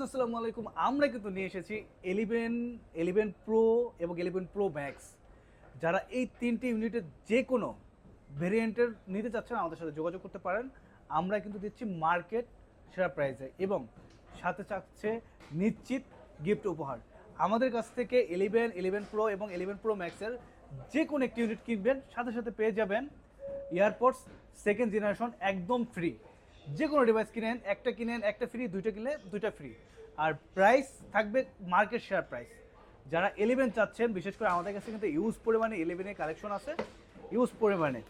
আসসালামু আলাইকুম। আমরা কিন্তু নিয়ে এসেছি 11 প্রো এবং 11 প্রো ম্যাক্স। যারা এই তিনটি ইউনিটের যে কোনো ভেরিয়েন্টের নিতে চাচ্ছেন আমাদের সাথে যোগাযোগ করতে পারেন। আমরা কিন্তু দিচ্ছি মার্কেট সেরা প্রাইসে এবং সাথে চাচ্ছে নিশ্চিত গিফট উপহার। আমাদের কাছ থেকে 11 প্রো এবং 11 প্রো ম্যাক্সের যে কোনো একটি ইউনিট কিনবেন, সাথে সাথে পেয়ে যাবেন এয়ারপডস সেকেন্ড জেনারেশন একদম ফ্রি। যে কোনো ডিভাইস কিনেন, একটা ফ্রি, দুইটা কিনলে দুইটা ফ্রি। আর প্রাইস থাকবে মার্কেট শেয়ার প্রাইস। যারা 11 চাচ্ছেন, বিশেষ করে আমাদের কাছে কিন্তু ইউজ পরিমাণে 11-এর কালেকশন আছে। ইউজ পরিমাণে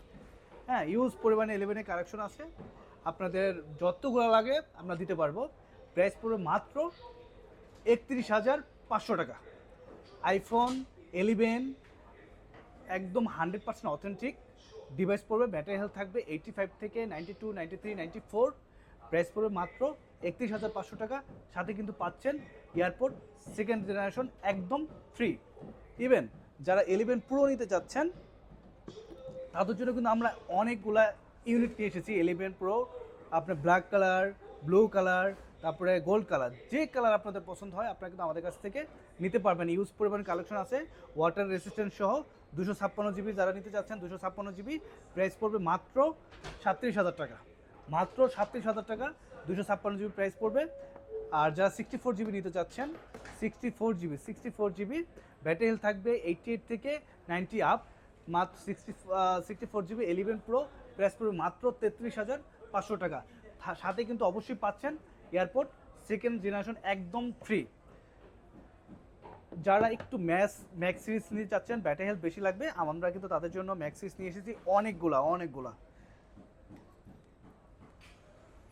ইউজ পরিমাণে 11-এর কালেকশন আছে। আপনাদের যতগুলো লাগে আমরা দিতে পারবো। প্রাইস পড়বে মাত্র 31,500 টাকা। আইফোন 11 একদম 100% অথেন্টিক ডিভাইস পড়বে। ব্যাটারি হেলথ থাকবে 85 থেকে 92, 93, 94। প্রাইস পড়বে মাত্র 31,500 টাকা। সাথে কিন্তু পাচ্ছেন এয়ারপোর্ট সেকেন্ড জেনারেশন একদম ফ্রি। ইভেন যারা 11 প্রো নিতে চাচ্ছেন তাদের জন্য কিন্তু আমরা অনেকগুলা ইউনিট নিয়ে এসেছি। 11 প্রো আপনার ব্ল্যাক কালার, ব্লু কালার, তারপরে গোল্ড কালার, যে কালার আপনাদের পছন্দ হয় আপনারা কিন্তু আমাদের কাছ থেকে নিতে পারবেন। ইউজ পরিমাণ কালেকশন আছে, ওয়াটার রেসিস্ট্যান্ট সহ। 256 জিবি যারা নিতে চাচ্ছেন, 256 জিবি প্রাইস পড়বে মাত্র 37,000 টাকা। মাত্র 37,000 টাকা 256 জিবি প্রাইস পড়বে। আর যারা 64 জিবি নিতে চাচ্ছেন, 64 জিবি ব্যাটারি হেলথ থাকবে 88 থেকে 90 আপ। মাত্র 64 জিবি 11 প্রো প্রাইস পড়বে মাত্র 33,500 টাকা। সাথে কিন্তু অবশ্যই পাচ্ছেন এয়ারপোর্ট সেকেন্ড জেনারেশন একদম ফ্রি। যারা একটু ম্যাক্স সিরিজ নিতে চাচ্ছেন, ব্যাটারি হেলথ বেশি লাগবে, আমরা কিন্তু তাদের জন্য ম্যাক্স সিরিজ নিয়ে এসেছি অনেকগুলা।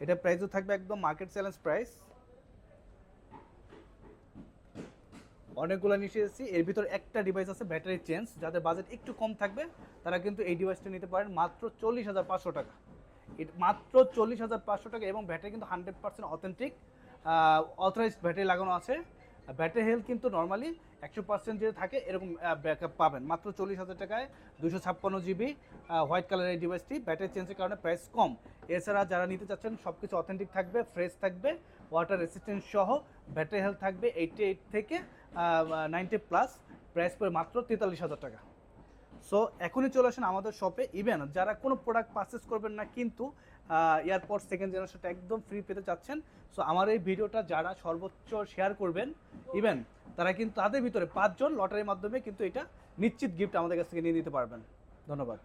এটা প্রাইসও থাকবে একদম মার্কেট চ্যালেঞ্জ প্রাইস। অনেকগুলো নিয়ে এসেছি। এর ভিতর একটা ডিভাইস আছে ব্যাটারি চেঞ্জ। যাদের বাজেট একটু কম থাকবে তারা কিন্তু এই ডিভাইসটা নিতে পারেন মাত্র 40,500 টাকা। মাত্র 40,500 টাকা। এবং ব্যাটারি কিন্তু 100% অথেন্টিক, অথরাইজড ব্যাটারি লাগানো আছে। ব্যাটারি হেলথ কিন্তু নর্মালি 100% যে থাকে এরকম ব্যাকআপ পাবেন মাত্র 40,000 টাকায়। 256 জিবি হোয়াইট কালারের এই ডিভাইসটি, ব্যাটারি চেঞ্জের কারণে প্রাইস কম। এছাড়া যারা নিতে চাচ্ছেন সব কিছু অথেন্টিক থাকবে, ফ্রেশ থাকবে, ওয়াটার রেসিস্ট্যান্ট সহ, ব্যাটারি হেলথ থাকবে 88 থেকে 90+, প্রাইস পড়ে মাত্র 43,000 টাকা। সো এখনই চলে আসেন আমাদের শপে। ইভেন যারা কোনো প্রোডাক্ট পারচেস করবেন না কিন্তু এয়ারপড সেকেন্ড জেনারেশনটা একদম ফ্রি পেতে চাচ্ছেন, সো আমার এই ভিডিওটা যারা সর্বোচ্চ শেয়ার করবেন ইভেন তারা কিন্তু তাদের ভিতরে 5 জন লটারির মাধ্যমে কিন্তু এটা নিশ্চিত গিফট আমাদের কাছ থেকে নিয়ে নিতে পারবেন। ধন্যবাদ।